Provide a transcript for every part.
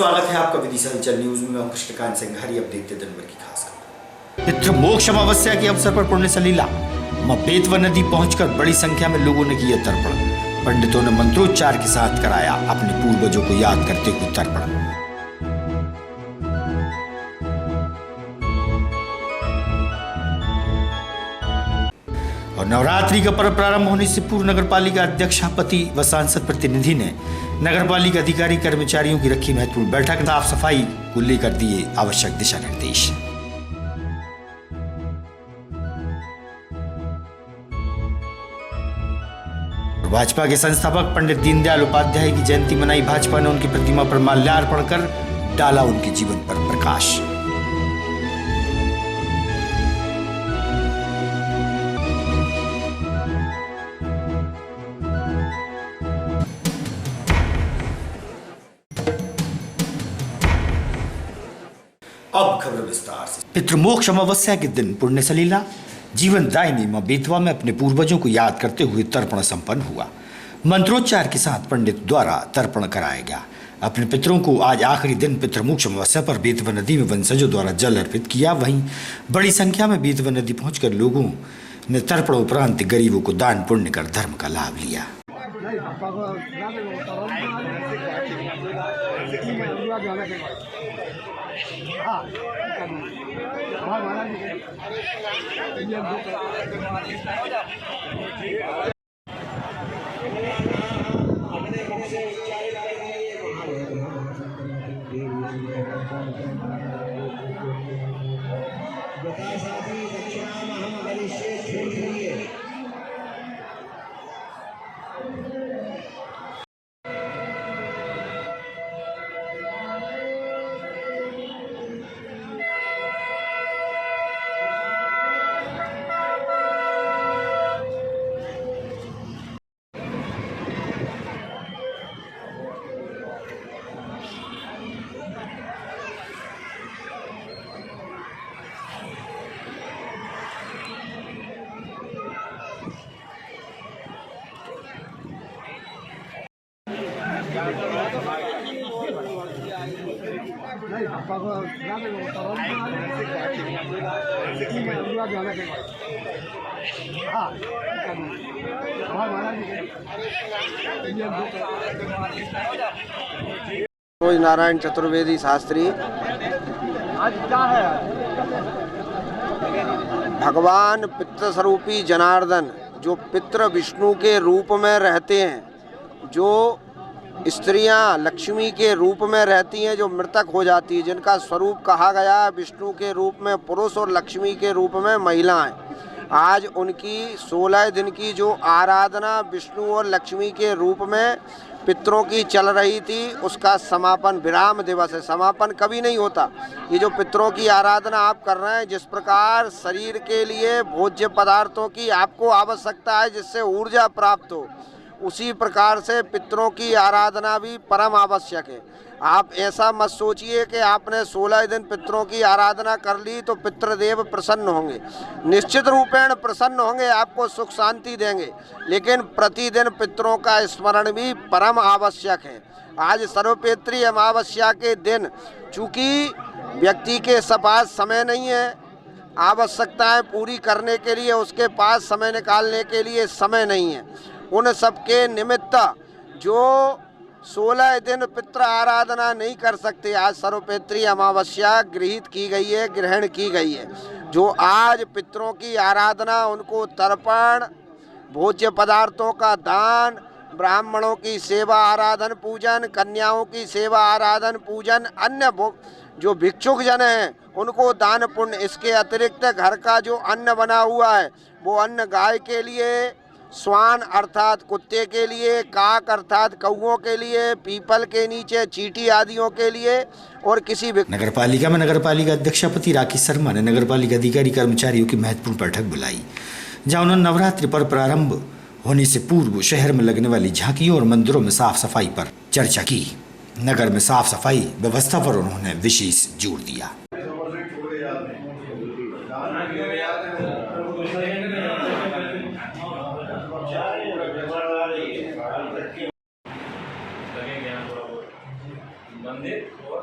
स्वागत है आपका विदिशा हलचल न्यूज में। मैं कृष्णकांत सिंह। अब देखते दिन भर की खास खबर। पितृमोक्ष अमावस्या के अवसर पर पुण्य सलीला मां बेतवा नदी पहुंचकर बड़ी संख्या में लोगों ने किया तर्पण। पंडितों ने मंत्रोच्चार के साथ कराया अपने पूर्वजों को याद करते हुए तर्पण। और नवरात्रि का पर्व प्रारंभ होने से पूर्व नगर पालिका अध्यक्षापति व सांसद प्रतिनिधि ने नगर पालिका अधिकारी कर्मचारियों की रखी महत्वपूर्ण बैठक। साफ सफाई को लेकर दिए आवश्यक दिशा निर्देश। भाजपा के संस्थापक पंडित दीनदयाल उपाध्याय की जयंती मनाई। भाजपा ने उनकी प्रतिमा पर माल्यार्पण कर डाला उनके जीवन पर प्रकाश। अब खबर विस्तार से। पितृमोक्ष अमावस्या के दिन पुण्य सलीला जीवनदायिनी मां बेतवा में अपने पूर्वजों को याद करते हुए तर्पण संपन्न हुआ। मंत्रोच्चार के साथ पंडित द्वारा तर्पण कराया गया। अपने पितरों को आज आखिरी दिन पितृमोक्ष अमावस्या पर बेतवा नदी में वंशजों द्वारा जल अर्पित किया। वहीं बड़ी संख्या में बेतवा नदी पहुंचकर लोगों ने तर्पण उपरांत गरीबों को दान पुण्य कर धर्म का लाभ लिया। रोज नारायण चतुर्वेदी शास्त्री आज क्या है? भगवान पितृ स्वरूपी जनार्दन जो पितृ विष्णु के रूप में रहते हैं, जो स्त्रियां लक्ष्मी के रूप में रहती हैं, जो मृतक हो जाती है, जिनका स्वरूप कहा गया है विष्णु के रूप में पुरुष और लक्ष्मी के रूप में महिलाएं। आज उनकी 16 दिन की जो आराधना विष्णु और लक्ष्मी के रूप में पितरों की चल रही थी, उसका समापन विराम दिवस है। समापन कभी नहीं होता। ये जो पितरों की आराधना आप कर रहे हैं, जिस प्रकार शरीर के लिए भोज्य पदार्थों की आपको आवश्यकता है जिससे ऊर्जा प्राप्त हो, उसी प्रकार से पितरों की आराधना भी परम आवश्यक है। आप ऐसा मत सोचिए कि आपने 16 दिन पितरों की आराधना कर ली तो पितृदेव प्रसन्न होंगे। निश्चित रूपेण प्रसन्न होंगे, आपको सुख शांति देंगे, लेकिन प्रतिदिन पितरों का स्मरण भी परम आवश्यक है। आज सर्वपितृ अमावस्या के दिन चूँकि व्यक्ति के पास समय नहीं है, आवश्यकताएं पूरी करने के लिए उसके पास समय निकालने के लिए समय नहीं है, उन सबके निमित्त जो 16 दिन पितृ आराधना नहीं कर सकते, आज सर्वपितृ अमावस्या गृहीत की गई है, ग्रहण की गई है। जो आज पितरों की आराधना, उनको तर्पण, भोज्य पदार्थों का दान, ब्राह्मणों की सेवा आराधन पूजन, कन्याओं की सेवा आराधन पूजन, अन्य जो भिक्षुक जन हैं उनको दान पुण्य, इसके अतिरिक्त घर का जो अन्न बना हुआ है वो अन्न गाय के लिए, स्वान अर्थात कुत्ते के लिए, काक अर्थात कौओं के लिए, पीपल के नीचे चींटी आदियों के लिए और किसी भी। नगर पालिका में नगर पालिका अध्यक्षापति राकेश शर्मा ने नगर पालिका अधिकारी कर्मचारियों की महत्वपूर्ण बैठक बुलाई, जहां उन्होंने नवरात्रि पर प्रारंभ होने से पूर्व शहर में लगने वाली झांकियों और मंदिरों में साफ सफाई पर चर्चा की। नगर में साफ सफाई व्यवस्था पर उन्होंने विशेष जोर दिया। मंदिर और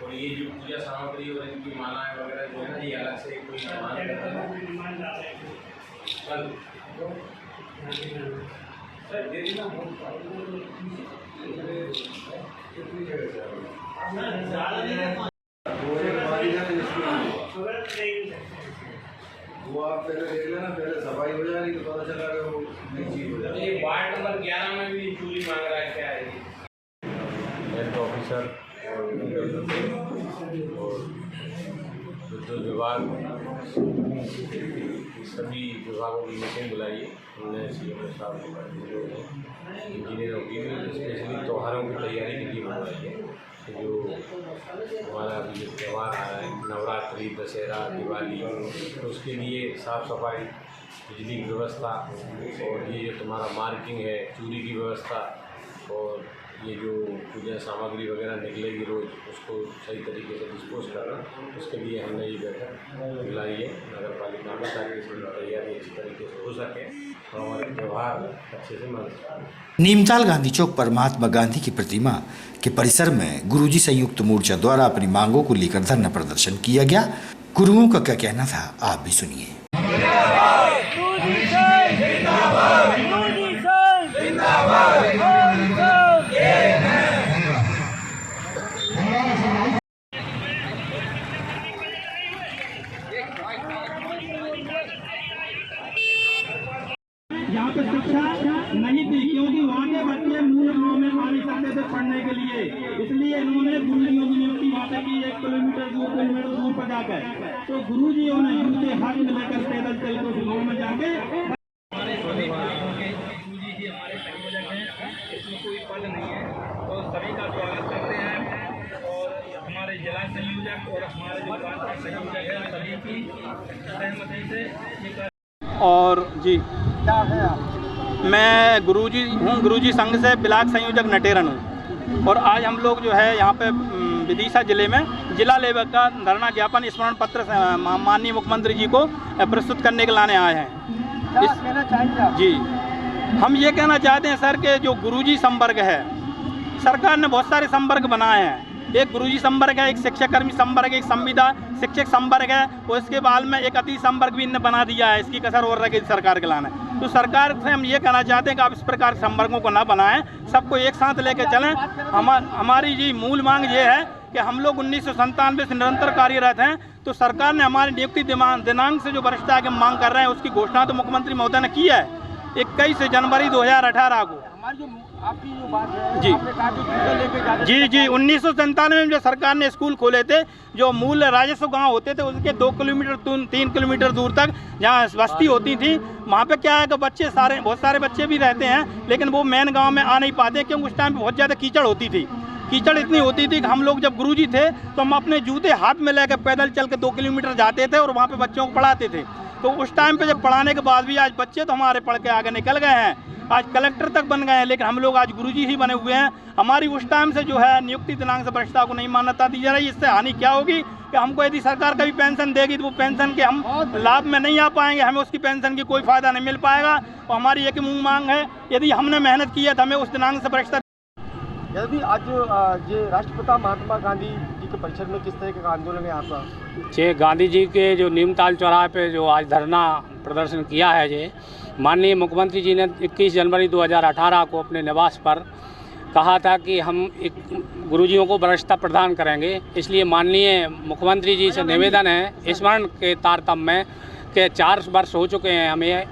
और ये जो पूजा सामग्री और इनकी मालाएं वगैरह जो है ना, ये अलग से कोई सामान करते हैं। सर दे देना वो आप पहले देख लेना, पहले सफाई हो जाएगी तो पता चला वो नई चीज हो जाएगी। ये वार्ड नंबर 11 में भी चूड़ी मांग रहा है, क्या है ये? हेल्थ ऑफिसर और विद्युत विभाग, सभी विभागों की मीटिंग बुलाई है हमने। सीएम साहब जो इंजीनियरों की स्पेशली त्योहारों की तैयारी के लिए बुलाई है। जो हमारा अभी जो त्यौहार आ रहा है, नवरात्रि, दशहरा, दिवाली, तो उसके लिए साफ़ सफाई, बिजली की व्यवस्था और ये जो तुम्हारा मार्किंग है, चूड़ी की व्यवस्था और ये जो पूजा सामग्री वगैरह निकलेगी रोज़, उसको सही तरीके से डिस्पोज करना, उसके लिए हमने ये बैठक बुलाई है नगर पालिका में, ताकि इसकी तैयारी अच्छी तरीके से हो सके और हमारे त्यौहार अच्छे से मन सकें। नीमताल गांधी चौक पर महात्मा गांधी की प्रतिमा के परिसर में गुरुजी संयुक्त मोर्चा द्वारा अपनी मांगों को लेकर धरना प्रदर्शन किया गया। गुरुओं का क्या कहना था, आप भी सुनिए। यहाँ पे शिक्षा नहीं थी, क्योंकि वहाँ के बच्चे मूल गाँव में आ नहीं सकते थे पढ़ने के लिए, इसलिए इन्होंने गुरुजियों की नियुक्ति वहाँ पे की 1 किलोमीटर 2 किलोमीटर दूर पर जाकर। तो गुरुजियों ने जूते हाथ में लेकर पैदल चल कर उस गाँव में जाके हमारे सभी विभागों के गुरुजी ही हमारे संयोजक हैं, इसमें कोई पद नहीं है, तो सभी का स्वागत करते हैं। और हमारे जिला संयोजक और हमारे जो प्रांत के संयोजक हैं, सभी की सहमति से ये और जी क्या है आप? मैं गुरुजी हूँ, गुरुजी संघ से ब्लॉक संयोजक नटेरन हूँ। और आज हम लोग जो है यहाँ पे विदिशा जिले में जिला लेवल का धरना ज्ञापन स्मरण पत्र माननीय मुख्यमंत्री जी को प्रस्तुत करने के लाने आए हैं। क्या कहना चाहेंगे आप? जी, हम ये कहना चाहते हैं सर कि जो गुरुजी संवर्ग है, सरकार ने बहुत सारे संवर्ग बनाए हैं। एक गुरुजी संवर्ग है, एक शिक्षाकर्मी संवर्ग है, एक संविदा शिक्षक संवर्ग है, और इसके बाद में एक अतिथि संवर्ग भी इन्होंने बना दिया है। इसकी कसर और रह सरकार के लाने। तो सरकार से हम ये कहना चाहते हैं कि आप इस प्रकार के संवर्गों को ना बनाएं, सबको एक साथ लेकर चलें। हमारी जी मूल मांग ये है कि हम लोग 1997 से निरंतर कार्यरत हैं, तो सरकार ने हमारी नियुक्ति दिनांक से जो वरिष्ठता की मांग कर रहे हैं, उसकी घोषणा तो मुख्यमंत्री महोदय ने की है 21 जनवरी 2018 को। हमारी जो आपकी जो बात है जी, जी 1997 में जो सरकार ने स्कूल खोले थे, जो मूल राजस्व गांव होते थे उसके 2 किलोमीटर 3 किलोमीटर दूर तक जहां बस्ती होती थी, वहां पे क्या है कि बच्चे बहुत सारे बच्चे भी रहते हैं, लेकिन वो मेन गांव में आ नहीं पाते, क्योंकि उस टाइम बहुत ज़्यादा कीचड़ होती थी। कीचड़ इतनी होती थी कि हम लोग जब गुरुजी थे तो हम अपने जूते हाथ में लेकर पैदल चल के 2 किलोमीटर जाते थे और वहाँ पे बच्चों को पढ़ाते थे। तो उस टाइम पे जब पढ़ाने के बाद भी आज बच्चे तो हमारे पढ़ के आगे निकल गए हैं, आज कलेक्टर तक बन गए हैं, लेकिन हम लोग आज गुरुजी ही बने हुए हैं। हमारी उस टाइम से जो है नियुक्ति दिनांक से भ्रष्टा को नहीं मान्यता दी जा रही। इससे हानि क्या होगी कि हमको यदि सरकार कभी पेंशन देगी तो वो पेंशन के हम लाभ में नहीं आ पाएंगे, हमें उसकी पेंशन की कोई फायदा नहीं मिल पाएगा। और हमारी एक मूल मांग है, यदि हमने मेहनत की है तो हमें उस दिनांक से भ्रष्टा। यदि आज ये राष्ट्रपिता महात्मा गांधी जी के परिसर में किस तरह का आंदोलन है आपका? जे गांधी जी के जो नीमताल चौराहे पे जो आज धरना प्रदर्शन किया है, जे माननीय मुख्यमंत्री जी ने 21 जनवरी 2018 को अपने निवास पर कहा था कि हम एक गुरुजियों को वरिष्ठता प्रदान करेंगे। इसलिए माननीय मुख्यमंत्री जी से निवेदन है, स्मरण के तारतम्य में के 4 वर्ष हो चुके हैं, हमें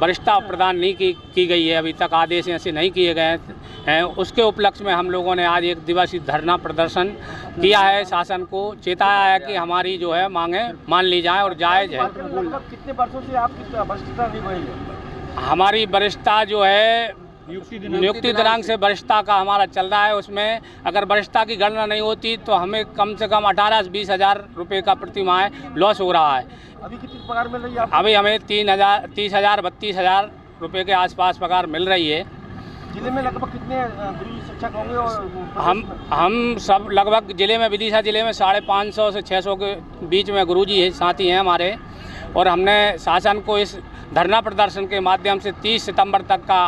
वरिष्ठता प्रदान नहीं की गई है, अभी तक आदेश ऐसे नहीं किए गए हैं। उसके उपलक्ष्य में हम लोगों ने आज 1 दिवसीय धरना प्रदर्शन किया है। शासन को चेताया है कि हमारी जो है मांगें मान ली जाएं और जायज़ है। कितने वर्षों से आप वरिष्ठता निभाई है? हमारी वरिष्ठता जो है नियुक्ति दिनांक से वरिष्ठता का हमारा चल रहा है। उसमें अगर वरिष्ठता की गणना नहीं होती तो हमें कम से कम 18 से 20 हज़ार रुपये का प्रति माह लॉस हो रहा है। अभी कितनी पगार मिल रही है? अभी हमें 30 हज़ार 32 हज़ार रुपये के आसपास पगार मिल रही है। जिले में लगभग कितने गुरुजी शिक्षक होंगे? और हम सब लगभग जिले में, विदिशा जिले में 550 से 600 के बीच में गुरुजी है, साथी हैं हमारे। और हमने शासन को इस धरना प्रदर्शन के माध्यम से 30 सितंबर तक का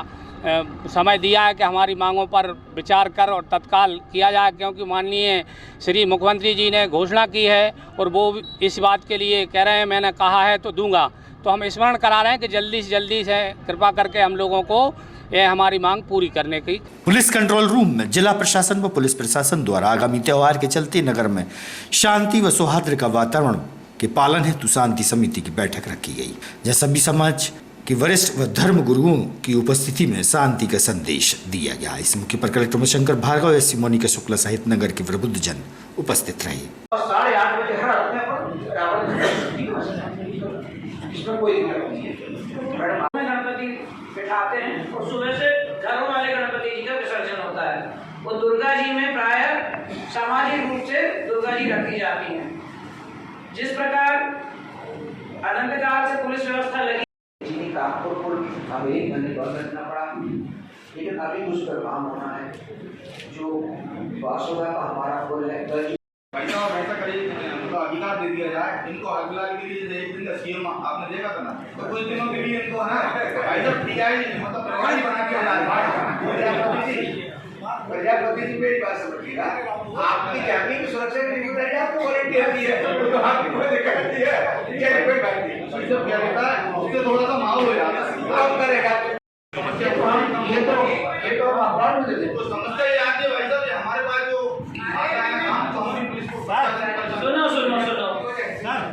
समय दिया है कि हमारी मांगों पर विचार कर और तत्काल किया जाए, क्योंकि माननीय श्री मुख्यमंत्री जी ने घोषणा की है और वो इस बात के लिए कह रहे हैं मैंने कहा है तो दूंगा। तो हम स्मरण करा रहे हैं कि जल्दी से कृपा करके हम लोगों को यह हमारी मांग पूरी करने की। पुलिस कंट्रोल रूम में जिला प्रशासन व पुलिस प्रशासन द्वारा आगामी त्योहार के चलते नगर में शांति व सौहार्द का वातावरण के पालन हेतु शांति समिति की बैठक रखी गई, जहाँ सभी समाज के वरिष्ठ व धर्म गुरुओं की उपस्थिति में शांति का संदेश दिया गया। इस मौके पर कलेक्टर शंकर भार्गव, एससी मोनिका शुक्ला सहित नगर के प्रबुद्ध जन उपस्थित रहे। 8:30 बजे हर अपने इसमें कोई गणपति बिठाते हैं और सुबह से घरों वाले गणपति जी का विसर्जन होता है। वो दुर्गा जी में प्राय सामाजिक रूप से दुर्गा जी रखी जाती हैं। जिस प्रकार अनंत काल से पुलिस व्यवस्था लगी अब 1 महीने बाद रखना पड़ा, लेकिन अभी उस पर काम होना है। जो 500 का हमारा पुल है पैसा और पैसा करीब उनको अधिकार दे दिया जाए। इनको अगला के लिए एक दिन का सीएम आपने देखा था ना, तो कुछ दिनों के लिए इनको है पैसा टीआई मतलब प्रभारी बना दिया जाए। प्रजापति जी मेरी बात समझिएगा, आपकी जाति की सुरक्षा की जिम्मेदारी आपको वारंटी आती है, तो आपकी कोई दिक्कत नहीं है। ये कोई बात नहीं, जब क्या होता है उससे थोड़ा सा माहौल हो जाता है, काम करेगा। ये तो आप बात में देते तो समस्या ये आती है भाई साहब, हमारे पास जो आता है ना काम, तो हम भी पुलिस को सुनो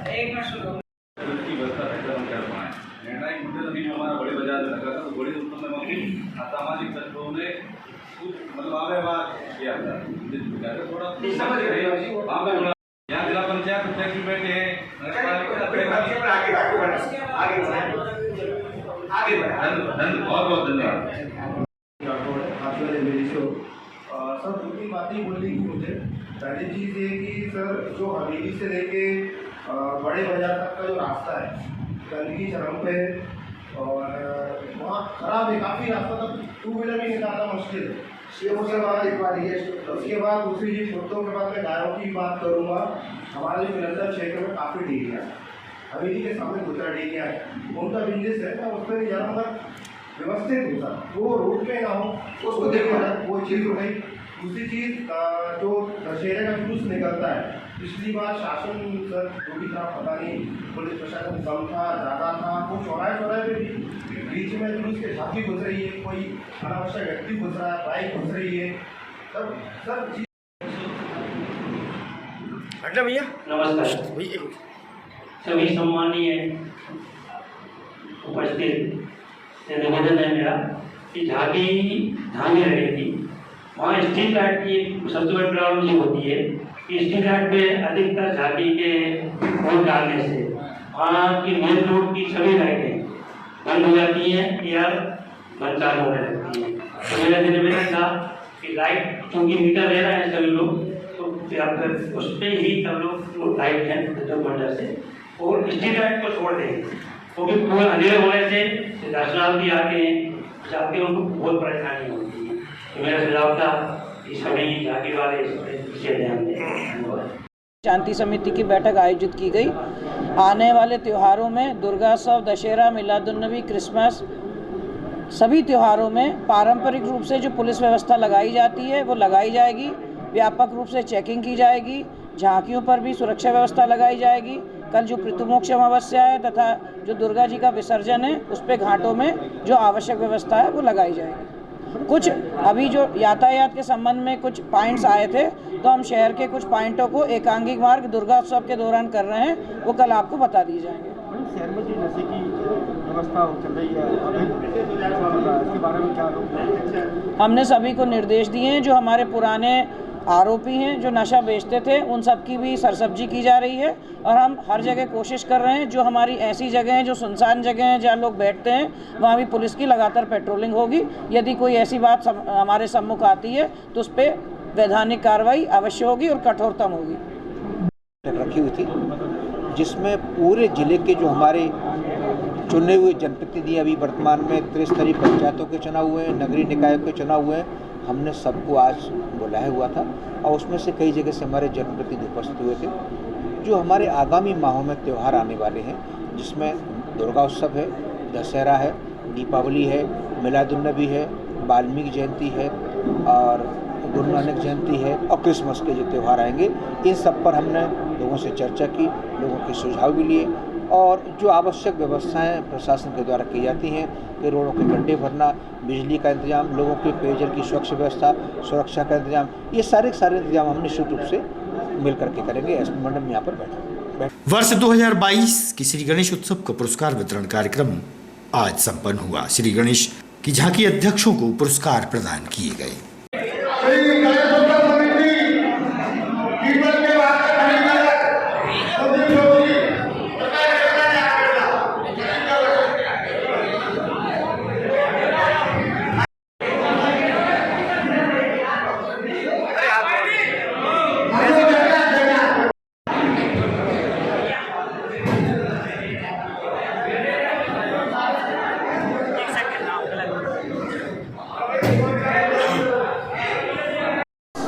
एक मिनट सुनो। की व्यवस्था हम कर पाए। निर्णायक मुद्दे अभी हमारा बड़े बाजार में लगा था, तो बड़ी उत्तम में असामाजिक तत्वों ने मतलब आवेवाद किया था। थोड़ा समझ रहे हो यहाँ जिला पंचायत अध्यक्ष भी बैठे हैं, बहुत बहुत धन्यवाद। सर 2-3 बातें बोलनी थी मुझे। पहली चीज़ ये कि सर जो हवेली से लेके बड़े बाजार तक का जो रास्ता है गंदगी चरम पे है और वहाँ खराब है, काफ़ी रास्ता तक 2 व्हीलर भी निकालना मुश्किल है। उसके बाद दूसरी चीज़ छोटों के बाद मैं गायों की बात करूँगा। हमारे फिलंदर क्षेत्र में काफ़ी डेरियाँ हवेली के सामने दूसरा डेरियाँ है, उनका बिजनेस है, मैं उस पर नहीं जा रहा हूँ, मगर व्यवस्थित होता वो रोड पे ना हो उसको देखना, वो चीज़ हो गई। दूसरी चीज़ जो दशहरे का जुलूस निकलता है, पिछली बार शासन सर जो भी था पता नहीं, पुलिस प्रशासन कम था ज़्यादा था, वो चौराहे पे भी बीच में जुलूस के झांकी घुस रही है, कोई अनावश्यक व्यक्ति घुस रहा है, बाइक घुस रही है, तब सर अगला भैया नमस्कार भैया सभी सम्मानीय उपस्थित से निवेदन है मेरा कि झांकी धांगी रहेगी। वहाँ स्ट्रीट लाइट की सबसे बड़ी प्रॉब्लम ये होती है कि स्ट्रीट लाइट पे अधिकतर झांकी के वोट डालने से वहाँ की मेन रोड की सभी लाइटें बंद हो जाती हैं या बंद चालू होने लगती हैं। तो मेरा निवेदन था कि लाइट क्योंकि मीटर ले रहे हैं सभी लोग, तो फिर उस पर ही सब लोग लाइट हैं वजह से और स्ट्रीट लाइट को छोड़ दें, क्योंकि पूरे अंधेरे होने से दर्शनार्थी आते हैं जाते हैं, उनको बहुत परेशानी होती है। तो मेरा सुझाव था कि सभी झांकी वाले इसे ध्यान दें। शांति समिति की बैठक आयोजित की गई। आने वाले त्योहारों में दुर्गोत्सव, दशहरा, मिलादुन्नबी, क्रिसमस, सभी त्योहारों में पारंपरिक रूप से जो पुलिस व्यवस्था लगाई जाती है वो लगाई जाएगी। व्यापक रूप से चेकिंग की जाएगी। झांकियों पर भी सुरक्षा व्यवस्था लगाई जाएगी। कल जो पितृमोक्ष अमावस्या है तथा जो दुर्गा जी का विसर्जन है उस पे घाटों में जो आवश्यक व्यवस्था है वो लगाई जाएगी। कुछ अभी जो यातायात के संबंध में कुछ पॉइंट्स आए थे, तो हम शहर के कुछ पॉइंटों को एकांगिक मार्ग दुर्गोत्सव के दौरान कर रहे हैं, वो कल आपको बता दिए जाएंगे। शहर में जो नशे की व्यवस्था चल रही है इसके बारे में क्या हमने सभी को निर्देश दिए हैं। जो हमारे पुराने आरोपी हैं जो नशा बेचते थे उन सब की भी सरसब्जी की जा रही है और हम हर जगह कोशिश कर रहे हैं। जो हमारी ऐसी जगह हैं जो सुनसान जगह हैं जहाँ लोग बैठते हैं वहाँ भी पुलिस की लगातार पेट्रोलिंग होगी। यदि कोई ऐसी बात हमारे सम्मुख आती है तो उस पर वैधानिक कार्रवाई अवश्य होगी और कठोरतम होगी। रखी हुई थी जिसमें पूरे जिले के जो हमारे चुने हुए जनप्रतिनिधि अभी वर्तमान में त्रिस्तरीय पंचायतों के चुनाव हुए हैं, नगरीय निकायों के चुनाव हुए हैं, हमने सबको आज बुलाया हुआ था और उसमें से कई जगह से हमारे जनप्रतिनिधि उपस्थित हुए थे। जो हमारे आगामी माहों में त्यौहार आने वाले हैं जिसमें दुर्गा उत्सव है, दशहरा है, दीपावली है, मिलादुन्नबी है, वाल्मीकि जयंती है और गुरु नानक जयंती है और क्रिसमस के जो त्यौहार आएंगे, इन सब पर हमने लोगों से चर्चा की, लोगों के सुझाव भी लिए और जो आवश्यक व्यवस्थाएं प्रशासन के द्वारा की जाती हैं कि रोडों के गड्ढे भरना, बिजली का इंतजाम, लोगों के पेयजल की स्वच्छ व्यवस्था, सुरक्षा का इंतजाम, ये सारे इंतजाम हम निश्चित रूप से मिल करके करेंगे। एसपी मैडम यहाँ पर बैठे। वर्ष 2022 की श्री गणेश उत्सव का पुरस्कार वितरण कार्यक्रम आज संपन्न हुआ। श्री गणेश की झांकी अध्यक्षों को पुरस्कार प्रदान किए गए।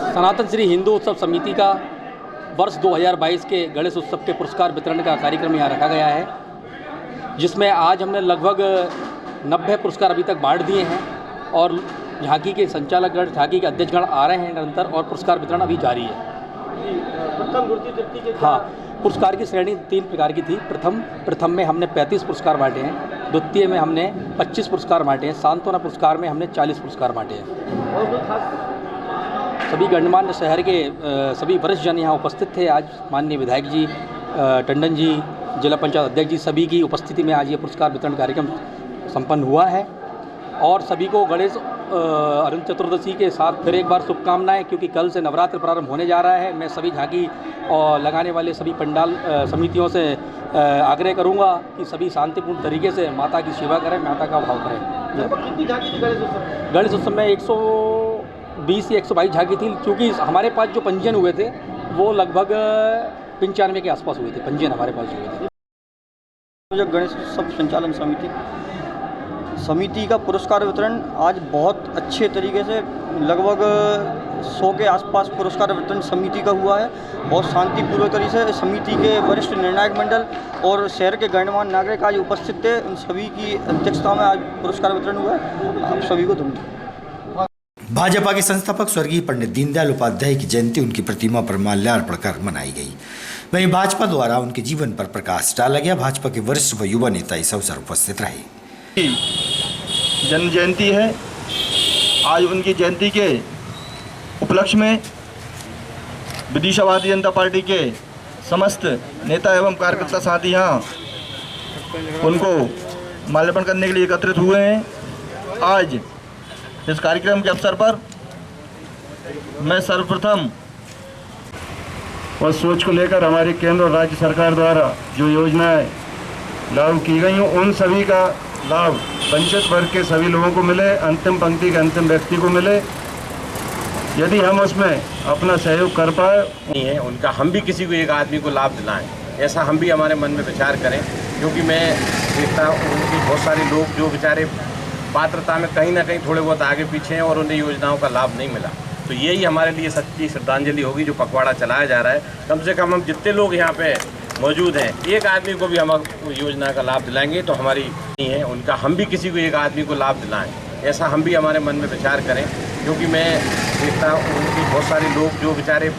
सनातन श्री हिंदू उत्सव समिति का वर्ष 2022 के गणेश उत्सव के पुरस्कार वितरण का कार्यक्रम यहाँ रखा गया है, जिसमें आज हमने लगभग 90 पुरस्कार अभी तक बांट दिए हैं और झांकी के संचालकगण, झांकी के अध्यक्षगण आ रहे हैं निरंतर और पुरस्कार वितरण अभी जारी है। प्रथम, द्वितीय, तृतीय के हाँ, पुरस्कार की श्रेणी 3 प्रकार की थी। प्रथम में हमने 35 पुरस्कार बांटे हैं, द्वितीय में हमने 25 पुरस्कार बांटे हैं, सांत्वना पुरस्कार में हमने 40 पुरस्कार बांटे हैं। और कोई खास सभी गणमान्य शहर के सभी वरिष्ठ जन यहाँ उपस्थित थे। आज माननीय विधायक जी, टंडन जी, जिला पंचायत अध्यक्ष जी, सभी की उपस्थिति में आज ये पुरस्कार वितरण कार्यक्रम संपन्न हुआ है और सभी को गणेश अनंत चतुर्दशी के साथ फिर एक बार शुभकामनाएं, क्योंकि कल से नवरात्र प्रारंभ होने जा रहा है। मैं सभी झांकी और लगाने वाले सभी पंडाल समितियों से आग्रह करूंगा कि सभी शांतिपूर्ण तरीके से माता की सेवा करें, माता का भाव करें। कितनी झांकी थी गणेश उत्सव? गणेश उत्सव में 120 या 122 झांकी थी, क्योंकि हमारे पास जो पंजीयन हुए थे वो लगभग 95 के आसपास हुए थे पंजीयन हमारे पास हुए थे। गणेश उत्सव संचालन समिति का पुरस्कार वितरण आज बहुत अच्छे तरीके से लगभग 100 के आसपास पुरस्कार वितरण समिति का हुआ है। बहुत शांतिपूर्वक तरीके से समिति के वरिष्ठ निर्णायक मंडल और शहर के गणमान्य नागरिक आज उपस्थित थे, उन सभी की अध्यक्षता में आज पुरस्कार वितरण हुआ है। आप सभी को धन्यवाद। भाजपा के संस्थापक स्वर्गीय पंडित दीनदयाल उपाध्याय की जयंती उनकी प्रतिमा पर माल्यार्पण कर मनाई गई। वहीं भाजपा द्वारा उनके जीवन पर प्रकाश डाला गया। भाजपा के वरिष्ठ व युवा नेता इस अवसर उपस्थित रहे। जन्म जयंती है, आज उनकी जयंती के उपलक्ष्य में विदिशा भारतीय जनता पार्टी के समस्त नेता एवं कार्यकर्ता साथी यहाँ उनको माल्यार्पण करने के लिए एकत्रित हुए हैं। आज इस कार्यक्रम के अवसर पर मैं सर्वप्रथम और सोच को लेकर हमारी केंद्र और राज्य सरकार द्वारा जो योजनाएं लागू की गई हैं, उन सभी का लाभ वंचित वर्ग के सभी लोगों को मिले, अंतिम पंक्ति के अंतिम व्यक्ति को मिले। यदि हम उसमें अपना सहयोग कर पाए नहीं है उनका, हम भी किसी को एक आदमी को लाभ दिलाएं, ऐसा हम भी हमारे मन में विचार करें। क्योंकि मैं देखता हूँ उनके बहुत सारे लोग जो बेचारे पात्रता में कहीं ना कहीं थोड़े बहुत आगे पीछे हैं और उन्हें योजनाओं का लाभ नहीं मिला। तो यही हमारे लिए सच्ची श्रद्धांजलि होगी जो पखवाड़ा चलाया जा रहा है। कम से कम हम जितने लोग यहाँ पे मौजूद हैं, एक आदमी को भी हम योजना का लाभ दिलाएंगे तो हमारी नहीं है उनका, हम भी किसी को एक आदमी को लाभ दिलाएं, ऐसा हम भी हमारे मन में विचार करें। क्योंकि मैं देखता हूँ उनके बहुत सारे लोग जो बेचारे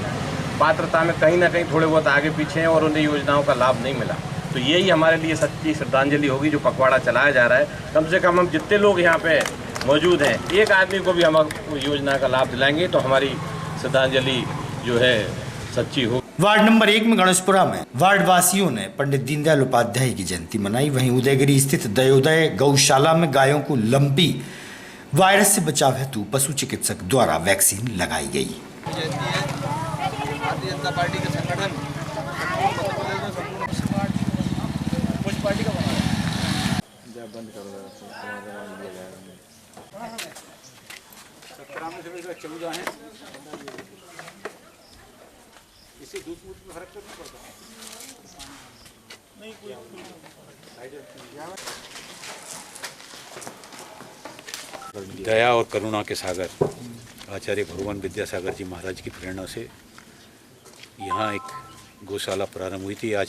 पात्रता में कहीं ना कहीं थोड़े बहुत आगे पीछे हैं और उन्हें योजनाओं का लाभ नहीं मिला। तो यही हमारे लिए सच्ची श्रद्धांजलि होगी जो पखवाड़ा चलाया जा रहा है। कम से कम हम जितने लोग यहाँ पे मौजूद हैं, एक आदमी को भी हम योजना का लाभ दिलाएंगे तो हमारी श्रद्धांजलि जो है सच्ची हो। वार्ड नंबर 1 में गणेशपुरा में वार्ड वासियों ने पंडित दीनदयाल उपाध्याय की जयंती मनाई। वहीं उदयगिरी स्थित दयोदय गौशाला में गायों को लंपी वायरस से बचाव हेतु पशु चिकित्सक द्वारा वैक्सीन लगाई गई। भारतीय जनता पार्टी के संगठन कुछ पार्टी का बंद करो इससे दूध में फर्क तो नहीं पड़ता। नहीं कोई दया और करुणा के सागर आचार्य भगवान विद्यासागर जी महाराज की प्रेरणा से यहाँ एक गौशाला प्रारंभ हुई थी। आज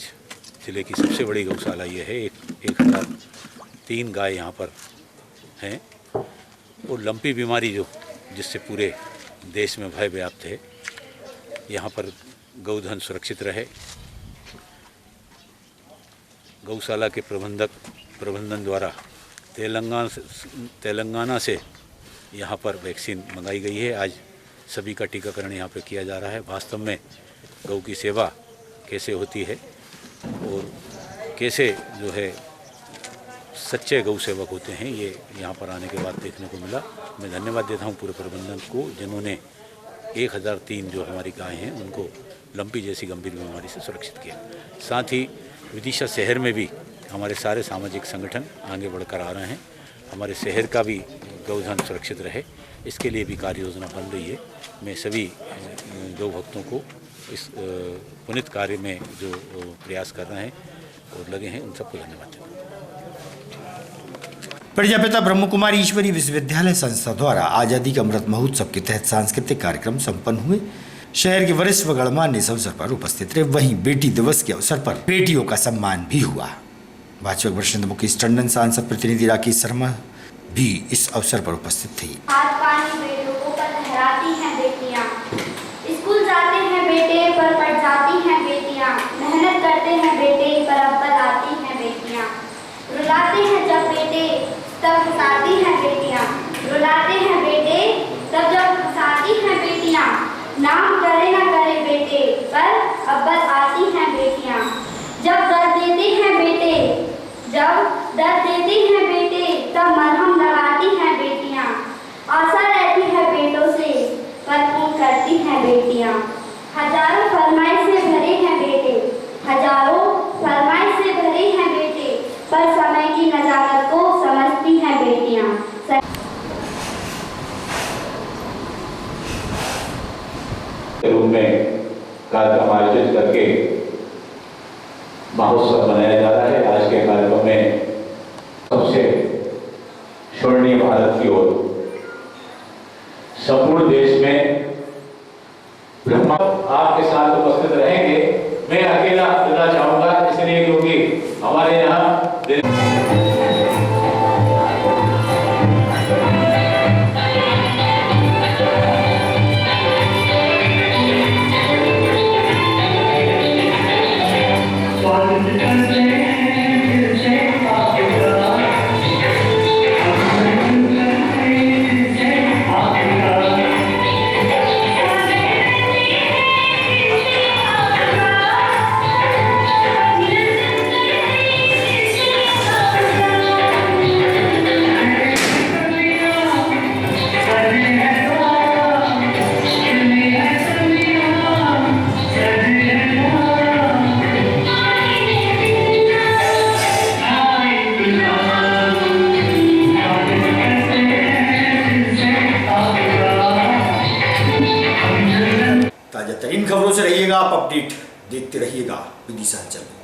जिले की सबसे बड़ी गौशाला ये है। 1003 गाय यहाँ पर हैं वो लंपी बीमारी जो जिससे पूरे देश में भय व्याप्त है, यहाँ पर गौधन सुरक्षित रहे। गौशाला के प्रबंधन द्वारा तेलंगाना से यहाँ पर वैक्सीन मंगाई गई है। आज सभी का टीकाकरण यहाँ पर किया जा रहा है। वास्तव में गौ की सेवा कैसे होती है और कैसे जो है सच्चे गौ सेवक होते हैं, ये यहाँ पर आने के बाद देखने को मिला। मैं धन्यवाद देता हूँ पूरे प्रबंधन को, जिन्होंने 1003 जो हमारी गायें हैं उनको लंपी जैसी गंभीर बीमारी से सुरक्षित किया। साथ ही विदिशा शहर में भी हमारे सारे सामाजिक संगठन आगे बढ़कर आ रहे हैं। हमारे शहर का भी गौधन सुरक्षित रहे, इसके लिए भी कार्य योजना बन रही है। मैं सभी गौ भक्तों को इस पुनीत कार्य में जो प्रयास कर रहे हैं और लगे हैं, उन सबको धन्यवाद देता हूँ। प्रजापिता ब्रह्म कुमारी ईश्वरी विश्वविद्यालय संस्था द्वारा आज़ादी का अमृत महोत्सव के तहत सांस्कृतिक कार्यक्रम संपन्न हुए। शहर के वरिष्ठ व गणमान्य इस अवसर पर उपस्थित रहे। वहीं बेटी दिवस के अवसर पर बेटियों का सम्मान भी हुआ। भाजपा वरिष्ठ मुकेश टंडन, सांसद प्रतिनिधि राकेश शर्मा भी इस अवसर पर उपस्थित थी। हाथ पानी बेटों को पर लहराती हैं बेटियां, स्कूल जाते हैं बेटे पर पढ़ जाती हैं बेटियां, मेहनत करते हैं बेटे पर अव्वल आती हैं बेटियां, रुलाते हैं जब बेटे तब हंसाती हैं बेटियां, रुलाते हैं बेटे तब जब हंसाती हैं बेटियां, नाम करे ना करे बेटे पर अव्वल आती हैं बेटियां, जब दर्द देते हैं बेटे तब मरहम लगाती हैं बेटियां, आशा रहती है बेटों से पर खून करती हैं बेटियां, हजारों फरमाइश से भरे हैं बेटे, हजारों फरमाइश से भरे हैं बेटे, पर समय की नजाकत को समझती हैं बेटियां। रूप में कार्यक्रम आयोजित करके महोत्सव मनाया जा रहा है। आज के कार्यक्रम में सबसे स्वर्णीय भारत की ओर संपूर्ण देश में ब्रह्मा आपके साथ उपस्थित रहेंगे। मैं अकेला देना चाहूंगा, इसलिए क्योंकि हमारे यहाँ ताजा तरीन खबरों से रहिएगा आप अपडेट देखते रहिएगा विदिशा अंचल।